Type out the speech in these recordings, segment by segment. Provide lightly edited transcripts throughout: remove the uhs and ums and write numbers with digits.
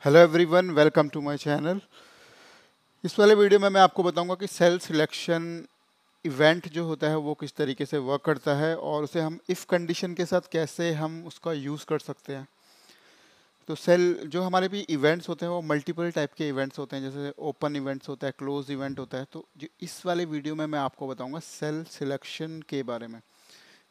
Hello everyone, welcome to my channel. इस वाले video में मैं आपको बताऊंगा कि सेल सिलेक्शन इवेंट जो होता है वो किस तरीके से वर्क करता है और उसे हम इफ़ कंडीशन के साथ कैसे हम उसका यूज़ कर सकते हैं। तो सेल जो हमारे भी इवेंट्स होते हैं वो मल्टीपल टाइप के इवेंट्स होते हैं, जैसे ओपन इवेंट्स होता है, क्लोज इवेंट होता है। तो जो इस वाले वीडियो में मैं आपको बताऊंगा सेल सिलेक्शन के बारे में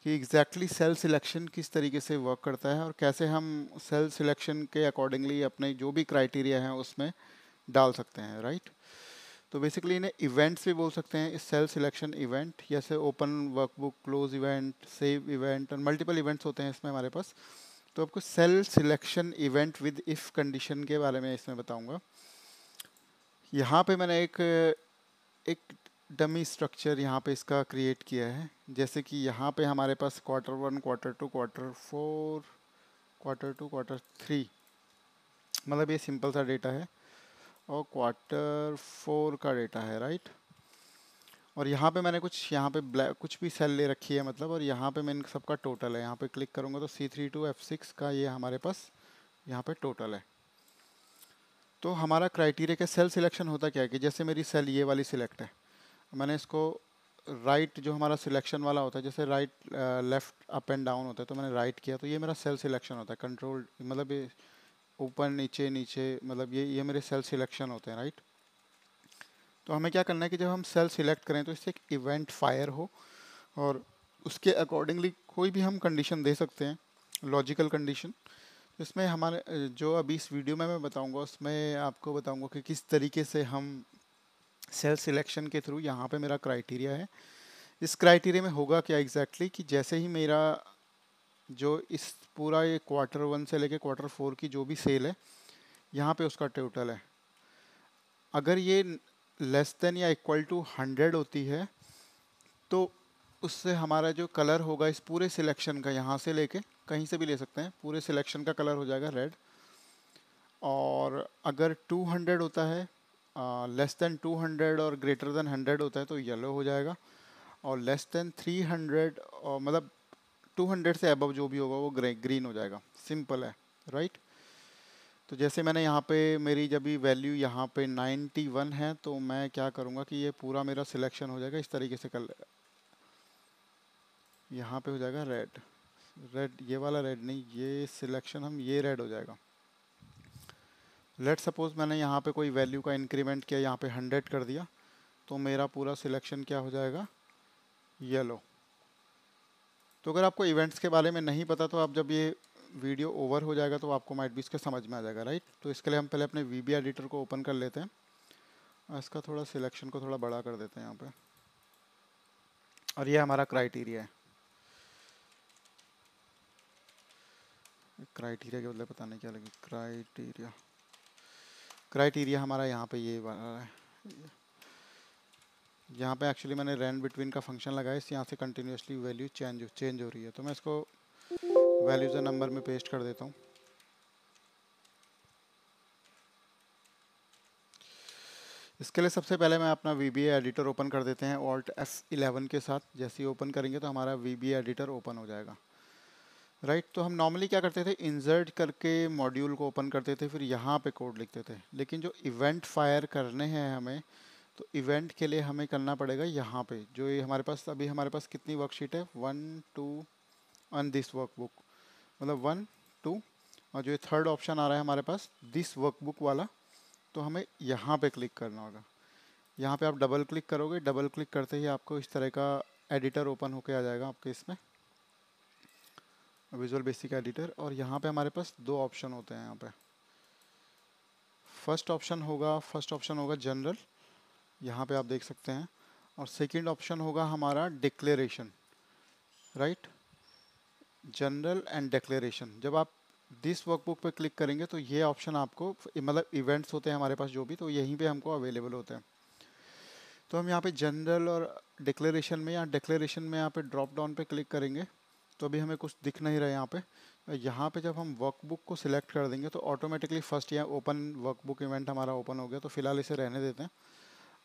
कि एग्जैक्टली सेल सिलेक्शन किस तरीके से वर्क करता है और कैसे हम सेल सिलेक्शन के अकॉर्डिंगली अपने जो भी क्राइटेरिया हैं उसमें डाल सकते हैं, राइट। तो बेसिकली इन्हें इवेंट्स भी बोल सकते हैं, इस सेल सिलेक्शन इवेंट, जैसे open workbook, close event, save event और मल्टीपल इवेंट्स होते हैं इसमें हमारे पास। तो आपको cell selection event with if condition के बारे में इसमें बताऊंगा। यहाँ पे मैंने एक डमी स्ट्रक्चर यहाँ पे इसका क्रिएट किया है। जैसे कि यहाँ पे हमारे पास Q1, Q2, Q4, Q2, Q3, मतलब ये सिंपल सा डेटा है और Q4 का डेटा है, राइट। और यहाँ पे मैंने यहाँ पे कुछ भी सेल ले रखी है मतलब, और यहाँ पे मैं इन सबका टोटल है। यहाँ पे क्लिक करूँगा तो C3 to F6 का ये हमारे पास यहाँ पे टोटल है। तो हमारा क्राइटेरिया का सेल सिलेक्शन होता क्या है कि जैसे मेरी सेल ये वाली सिलेक्ट है, मैंने इसको राइट जो हमारा सिलेक्शन वाला होता है, जैसे right left up and down होता है, तो मैंने राइट किया तो ये मेरा सेल सिलेक्शन होता है। कंट्रोल मतलब ये ऊपर नीचे नीचे, मतलब ये मेरे सेल सिलेक्शन होते हैं, राइट। तो हमें क्या करना है कि जब हम सेल सिलेक्ट करें तो इससे एक इवेंट फायर हो और उसके अकॉर्डिंगली कोई भी हम कंडीशन दे सकते हैं, लॉजिकल कंडीशन। इसमें हमारे जो अभी इस वीडियो में मैं बताऊंगा उसमें आपको बताऊंगा कि किस तरीके से हम सेल सिलेक्शन के थ्रू, यहाँ पे मेरा क्राइटेरिया है, इस क्राइटेरिया में होगा क्या एग्जैक्टली कि जैसे ही मेरा जो इस पूरा ये Q1 से लेके Q4 की जो भी सेल है यहाँ पे उसका टोटल है, अगर ये लेस देन या इक्वल टू 100 होती है तो उससे हमारा जो कलर होगा इस पूरे सिलेक्शन का, यहाँ से लेके कहीं से भी ले सकते हैं, पूरे सिलेक्शन का कलर हो जाएगा रेड। और अगर 200 होता है, लेस देन 200 और ग्रेटर देन 100 होता है तो येलो हो जाएगा। और लेस देन 300 और मतलब 200 से अबव जो भी होगा वो ग्रीन हो जाएगा। सिंपल है, राइट। तो जैसे मैंने यहाँ पे मेरी जब भी वैल्यू यहाँ पे 91 है तो मैं क्या करूँगा कि ये पूरा मेरा सिलेक्शन हो जाएगा इस तरीके से। कल यहाँ पे हो जाएगा रेड, रेड ये वाला रेड नहीं, ये सिलेक्शन हम ये रेड हो जाएगा। लेट सपोज मैंने यहाँ पे कोई वैल्यू का इंक्रीमेंट किया, यहाँ पे 100 कर दिया तो मेरा पूरा सिलेक्शन क्या हो जाएगा, येलो। तो अगर आपको इवेंट्स के बारे में नहीं पता तो आप जब ये वीडियो ओवर हो जाएगा तो आपको माइट भी इसका समझ में आ जाएगा, राइट। तो इसके लिए हम पहले अपने VB एडिटर को ओपन कर लेते हैं और इसका थोड़ा सिलेक्शन को थोड़ा बड़ा कर देते हैं यहाँ पे। और ये हमारा क्राइटेरिया है। क्राइटेरिया के बदले पता नहीं क्या लगे, क्राइटेरिया, क्राइटेरिया हमारा यहाँ पे ये वाला है। यहाँ पे एक्चुअली मैंने रैन बिटवीन का फंक्शन लगाया, इस यहाँ से कंटिन्यूसली वैल्यू चेंज हो रही है, तो मैं इसको वैल्यूज नंबर में पेस्ट कर देता हूँ। इसके लिए सबसे पहले मैं अपना VBA एडिटर ओपन कर देते हैं Alt F11 के साथ। जैसे ही ओपन करेंगे तो हमारा VBA एडिटर ओपन हो जाएगा, राइट। तो हम नॉर्मली क्या करते थे, इंसर्ट करके मॉड्यूल को ओपन करते थे, फिर यहाँ पे कोड लिखते थे। लेकिन जो इवेंट फायर करने हैं हमें, तो इवेंट के लिए हमें करना पड़ेगा यहाँ पे, जो ये हमारे पास अभी हमारे पास कितनी वर्कशीट है, 1 2 ऑन दिस वर्कबुक, मतलब 1 2, और जो ये थर्ड ऑप्शन आ रहा है हमारे पास दिस वर्कबुक वाला, तो हमें यहाँ पे क्लिक करना होगा। यहाँ पे आप डबल क्लिक करोगे, डबल क्लिक करते ही आपको इस तरह का एडिटर ओपन होके आ जाएगा आपके इसमें, विजुअल बेसिक एडिटर। और यहाँ पे हमारे पास दो ऑप्शन होते हैं यहाँ पे। फर्स्ट ऑप्शन होगा जनरल, यहाँ पे आप देख सकते हैं। और सेकंड ऑप्शन होगा हमारा declaration, right, general and declaration. जब आप दिस वर्कबुक पे क्लिक करेंगे तो ये ऑप्शन आपको, मतलब इवेंट्स होते हैं हमारे पास जो भी, तो यहीं पे हमको अवेलेबल होते हैं। तो हम यहाँ पे जनरल और डिक्लेरेशन में, या डिक्लेरेशन में यहाँ पे ड्रॉप डाउन पे क्लिक करेंगे तो अभी हमें कुछ दिख नहीं रहा है यहाँ पे। यहाँ पे जब हम वर्कबुक को सिलेक्ट कर देंगे तो ऑटोमेटिकली फर्स्ट यहाँ ओपन वर्कबुक इवेंट हमारा ओपन हो गया, तो फिलहाल इसे रहने देते हैं।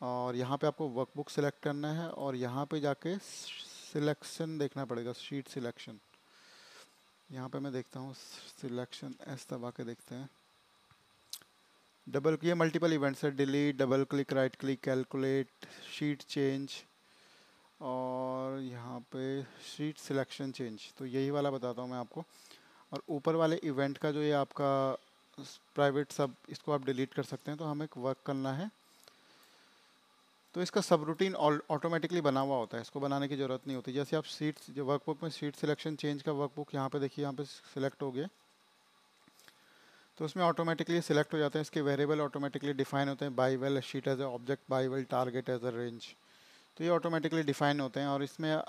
और यहाँ पे आपको वर्कबुक सिलेक्ट करना है और यहाँ पे जाके सिलेक्शन देखना पड़ेगा, शीट सिलेक्शन। यहाँ पे मैं देखता हूँ सिलेक्शन, एस दबा के देखते हैं। डबल ये मल्टीपल इवेंट्स है, delete, double click, right click, calculate, sheet change और यहाँ पे शीट सिलेक्शन चेंज। तो यही वाला बताता हूँ मैं आपको। और ऊपर वाले इवेंट का जो ये आपका प्राइवेट सब, इसको आप डिलीट कर सकते हैं। तो हमें एक वर्क करना है, तो इसका सब रूटीन ऑटोमेटिकली बना हुआ होता है, इसको बनाने की ज़रूरत नहीं होती। जैसे आप शीट्स जो वर्कबुक में शीट सिलेक्शन चेंज का वर्कबुक यहाँ पे देखिए, यहाँ पे सिलेक्ट हो गया, तो उसमें ऑटोमेटिकली सिलेक्ट हो जाते हैं। इसके वेरिएबल ऑटोमेटिकली डिफाइन होते हैं, by val sheet as a object, by val target as a range. तो ये ऑटोमेटिकली डिफाइन होते हैं। और इसमें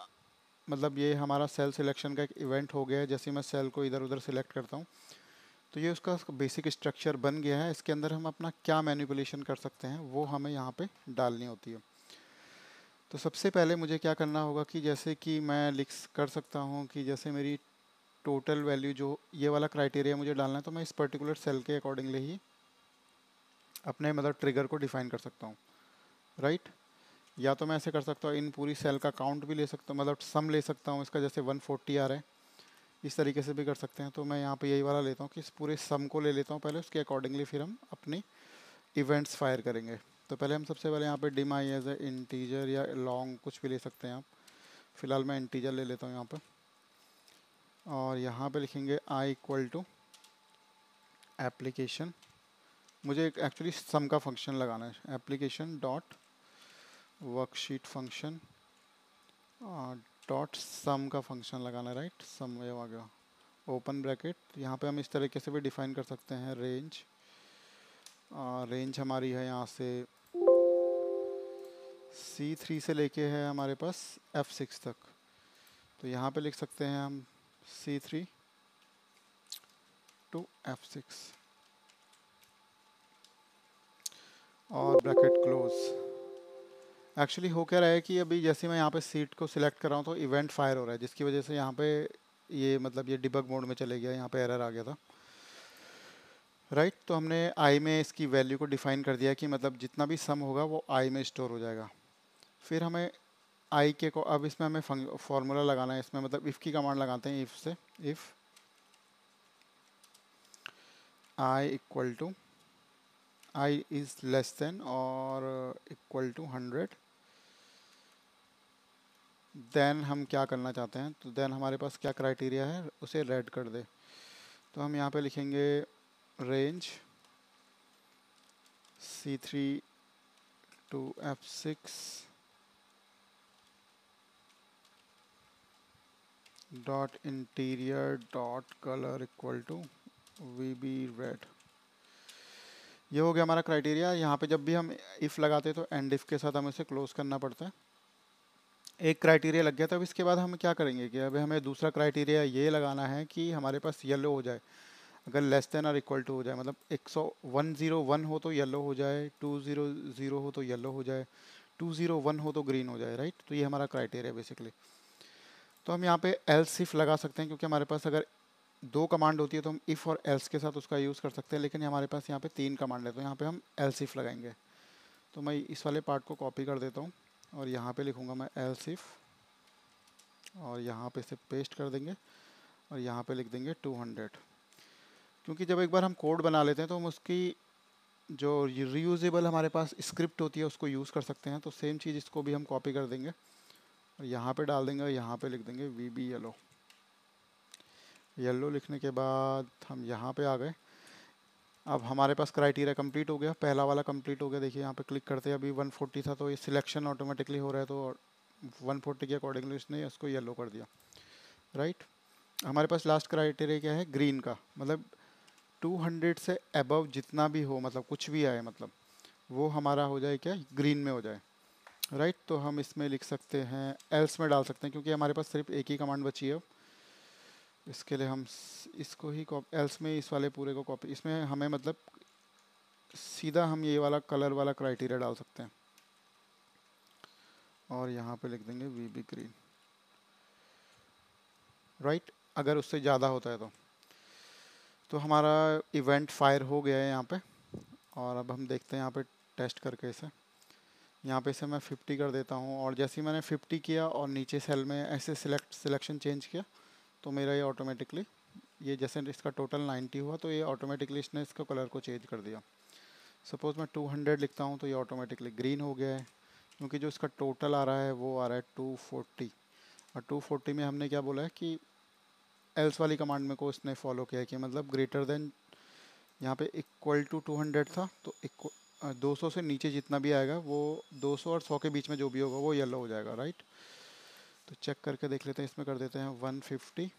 मतलब ये हमारा सेल सिलेक्शन का एक इवेंट हो गया है। जैसे मैं सेल को इधर उधर सिलेक्ट करता हूँ तो ये उसका बेसिक स्ट्रक्चर बन गया है। इसके अंदर हम अपना क्या मैनिपुलेशन कर सकते हैं वो हमें यहाँ पे डालनी होती है। तो सबसे पहले मुझे क्या करना होगा कि जैसे कि मैं लिख कर सकता हूँ कि जैसे मेरी टोटल वैल्यू जो ये वाला क्राइटेरिया मुझे डालना है, तो मैं इस पर्टिकुलर सेल के अकॉर्डिंगली ही अपने मतलब ट्रिगर को डिफाइन कर सकता हूँ, राइट। या तो मैं ऐसे कर सकता हूँ, इन पूरी सेल का काउंट भी ले सकता हूँ, मतलब सम ले सकता हूँ इसका, जैसे 140 आ रहा है, इस तरीके से भी कर सकते हैं। तो मैं यहाँ पे यही वाला लेता हूँ कि इस पूरे सम को ले लेता हूँ पहले, उसके अकॉर्डिंगली फिर हम अपनी इवेंट्स फायर करेंगे। तो पहले हम सबसे पहले यहाँ पे dim I as a integer या लॉन्ग कुछ भी ले सकते हैं आप। फिलहाल मैं इंटीजर ले लेता हूँ यहाँ पे, और यहाँ पे लिखेंगे आई इक्वल टू एप्लीकेशन। मुझे एक्चुअली सम का फंक्शन लगाना है, application dot worksheet function dot sum का फंक्शन लगाना है, राइट। सम ये आ गया, ओपन ब्रैकेट। यहाँ पे हम इस तरीके से भी डिफाइन कर सकते हैं रेंज। रेंज हमारी है यहाँ से C3 से लेके है हमारे पास F6 तक। तो यहाँ पे लिख सकते हैं हम C3 टू F6 और ब्रैकेट क्लोज। एक्चुअली हो क्या रहा है कि अभी जैसे मैं यहाँ पे सीट को सिलेक्ट कर रहा हूँ तो इवेंट फायर हो रहा है, जिसकी वजह से यहाँ पे ये मतलब ये डिबग मोड में चले गया, यहाँ पे एरर आ गया था, राइट। तो हमने आई में इसकी वैल्यू को डिफाइन कर दिया कि मतलब जितना भी सम होगा वो आई में स्टोर हो जाएगा। फिर हमें आई के को अब इसमें हमें फॉर्मूला लगाना है, इसमें मतलब इफ़ की कमांड लगाते हैं, इफ़ से if I equal to I is less than और इक्वल टू 100। देन हम क्या करना चाहते हैं, तो देन हमारे पास क्या क्राइटेरिया है उसे रेड कर दे। तो हम यहाँ पे लिखेंगे range C3 to F6 dot interior dot colour equal to VB red. ये हो गया हमारा क्राइटेरिया। यहाँ पे जब भी हम इफ़ लगाते हैं तो एंड इफ़ के साथ हमें इसे क्लोज करना पड़ता है। एक क्राइटेरिया लग गया, तो अब इसके बाद हम क्या करेंगे कि अब हमें दूसरा क्राइटेरिया ये लगाना है कि हमारे पास येलो हो जाए, अगर लेस देन और इक्वल टू हो जाए, मतलब 101 हो तो येलो हो जाए, 200 हो तो येलो हो जाए, 201 हो तो ग्रीन हो जाए, राइट। तो ये हमारा क्राइटेरिया बेसिकली। तो हम यहाँ पे एल्स इफ लगा सकते हैं, क्योंकि हमारे पास अगर दो कमांड होती है तो हम इफ़ और एल्स के साथ उसका यूज़ कर सकते हैं, लेकिन हमारे पास यहाँ पे 3 कमांड है, तो यहाँ पे हम एल्स इफ लगाएंगे। तो मैं इस वाले पार्ट को कॉपी कर देता हूँ और यहाँ पे लिखूँगा मैं एल्स इफ, और यहाँ पे इसे पेस्ट कर देंगे और यहाँ पे लिख देंगे 200। क्योंकि जब एक बार हम कोड बना लेते हैं तो हम उसकी जो रीयूजेबल हमारे पास स्क्रिप्ट होती है उसको यूज़ कर सकते हैं। तो सेम चीज़ इसको भी हम कॉपी कर देंगे और यहाँ पे डाल देंगे और यहाँ पे लिख देंगे VB येलो। येलो लिखने के बाद हम यहाँ पे आ गए। अब हमारे पास क्राइटेरिया कंप्लीट हो गया, पहला वाला कंप्लीट हो गया। देखिए यहाँ पे क्लिक करते हैं, अभी 140 था तो ये सिलेक्शन ऑटोमेटिकली हो रहा है, तो 140 के अकॉर्डिंगली उसने इसको येलो कर दिया, राइट। हमारे पास लास्ट क्राइटेरिया क्या है, ग्रीन का, मतलब 200 से अबव जितना भी हो, मतलब कुछ भी आए, मतलब वो हमारा हो जाए क्या, ग्रीन में हो जाए, राइट। तो हम इसमें लिख सकते हैं, एल्स में डाल सकते हैं, क्योंकि हमारे पास सिर्फ एक ही कमांड बची है। इसके लिए हम इसको ही एल्स में इस वाले पूरे को कॉपी, इसमें हमें मतलब सीधा हम ये वाला कलर वाला क्राइटेरिया डाल सकते हैं और यहाँ पे लिख देंगे VB ग्रीन, राइट। अगर उससे ज़्यादा होता है तो हमारा इवेंट फायर हो गया है यहाँ पे। और अब हम देखते हैं यहाँ पे टेस्ट करके इसे, यहाँ पे इसे मैं 50 कर देता हूँ, और जैसे ही मैंने 50 किया और नीचे सेल में ऐसे सिलेक्शन चेंज किया तो मेरा ये ऑटोमेटिकली, ये जैसे इसका टोटल 90 हुआ तो ये ऑटोमेटिकली इसने इसका कलर को चेंज कर दिया। सपोज मैं 200 लिखता हूँ तो ये ऑटोमेटिकली ग्रीन हो गया है, क्योंकि जो इसका टोटल आ रहा है वो आ रहा है 240, और 240 में हमने क्या बोला है कि एल्स वाली कमांड में को इसने फॉलो किया है कि मतलब ग्रेटर देन, यहाँ पे इक्वल टू 200 था तो 200 से नीचे जितना भी आएगा वो 200 और 100 के बीच में जो भी होगा वो येलो हो जाएगा, राइट। तो चेक करके देख लेते हैं, इसमें कर देते हैं 150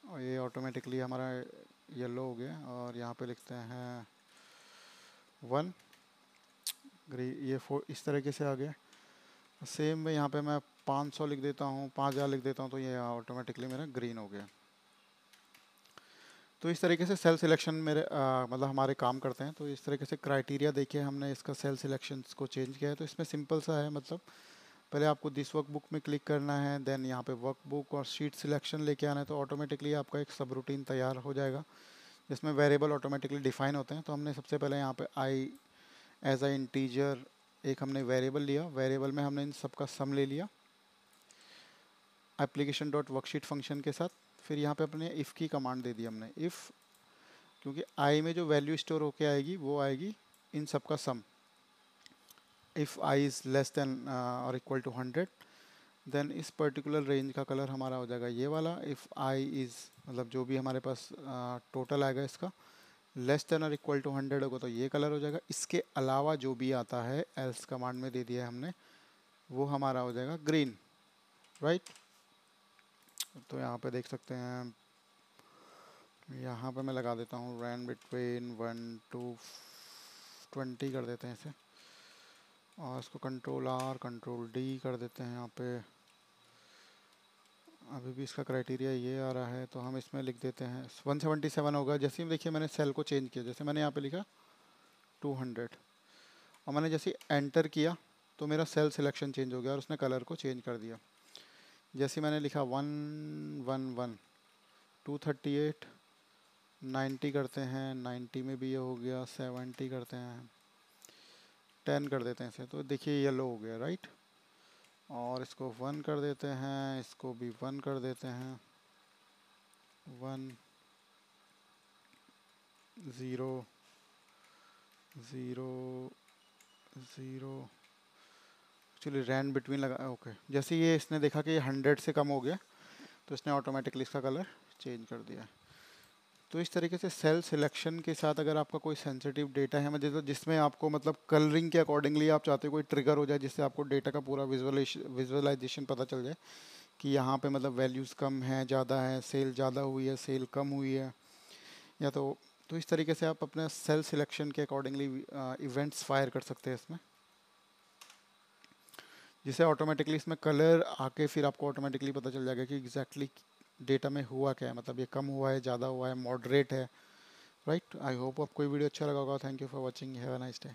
और ये ऑटोमेटिकली हमारा येलो हो गया। और यहाँ पे लिखते हैं 1 ये 4, इस तरीके से आ गया। सेम में यहाँ पे मैं 500 लिख देता हूँ, 5000 लिख देता हूँ तो ये ऑटोमेटिकली मेरा ग्रीन हो गया। तो इस तरीके से सेल सिलेक्शन मेरे मतलब हमारे काम करते हैं। तो इस तरीके से क्राइटेरिया देखिए हमने इसका सेल सिलेक्शंस को चेंज किया है। तो इसमें सिंपल सा है, मतलब पहले आपको दिस वर्क बुक में क्लिक करना है, देन यहाँ पे वर्क बुक और शीट सिलेक्शन लेके आना है, तो ऑटोमेटिकली आपका एक सब रूटीन तैयार हो जाएगा जिसमें वेरिएबल ऑटोमेटिकली डिफाइन होते हैं। तो हमने सबसे पहले यहाँ पे आई एज अ इंटीजर एक हमने वेरिएबल लिया, वेरिएबल में हमने इन सबका सम ले लिया एप्लीकेशन डॉट वर्कशीट फंक्शन के साथ। फिर यहाँ पे अपने इफ़ की कमांड दे दी हमने, इफ़ क्योंकि आई में जो वैल्यू स्टोर होके आएगी वो आएगी इन सब का sum. If I is less than और इक्वल टू 100, देन इस पर्टिकुलर रेंज का कलर हमारा हो जाएगा ये वाला। इफ़ आई इज़ मतलब जो भी हमारे पास टोटल आएगा इसका लेस देन और इक्वल टू 100 होगा तो ये कलर हो जाएगा। इसके अलावा जो भी आता है एल्स कमांड में दे दिया है हमने, वो हमारा हो जाएगा ग्रीन, राइट। तो यहाँ पे देख सकते हैं, यहाँ पे मैं लगा देता हूँ रैन बिटवीन 1 to 20 कर देते हैं इसे, और इसको कंट्रोल आर कंट्रोल डी कर देते हैं। यहाँ पे अभी भी इसका क्राइटेरिया ये आ रहा है तो हम इसमें लिख देते हैं 177 होगा। जैसे ही देखिए मैंने सेल को चेंज किया, जैसे मैंने यहाँ पे लिखा 200 और मैंने जैसे एंटर किया तो मेरा सेल सिलेक्शन चेंज हो गया और उसने कलर को चेंज कर दिया। जैसे मैंने लिखा 111 238 90 करते हैं, 90 में भी ये हो गया, 70 करते हैं, 10 कर देते हैं इसे, तो देखिए येलो हो गया, राइट। और इसको 1 कर देते हैं, इसको भी 1 कर देते हैं, 1 0 0 0। एक्चुअली रैन बिटवीन लगा, ओके। जैसे ये इसने देखा कि ये 100 से कम हो गया तो इसने ऑटोमेटिकली इसका कलर चेंज कर दिया। तो इस तरीके से सेल सिलेक्शन के साथ अगर आपका कोई सेंसिटिव डेटा है, मतलब जिसमें आपको मतलब कलरिंग के अकॉर्डिंगली आप चाहते हो कोई ट्रिगर हो जाए जिससे आपको डेटा का पूरा विजुअलाइजेशन पता चल जाए कि यहाँ पे मतलब वैल्यूज़ कम है, ज़्यादा है, सेल ज़्यादा हुई है, सेल कम हुई है, या तो इस तरीके से आप अपने सेल सिलेक्शन के अकॉर्डिंगली इवेंट्स फायर कर सकते हैं इसमें, जिससे ऑटोमेटिकली इसमें कलर आके फिर आपको ऑटोमेटिकली पता चल जाएगा कि एग्जैक्टली डेटा में हुआ क्या है, मतलब ये कम हुआ है, ज़्यादा हुआ है, मॉडरेट है, राइट। आई होप आपको ये वीडियो अच्छा लगा होगा। Thank you for watching, have a nice day.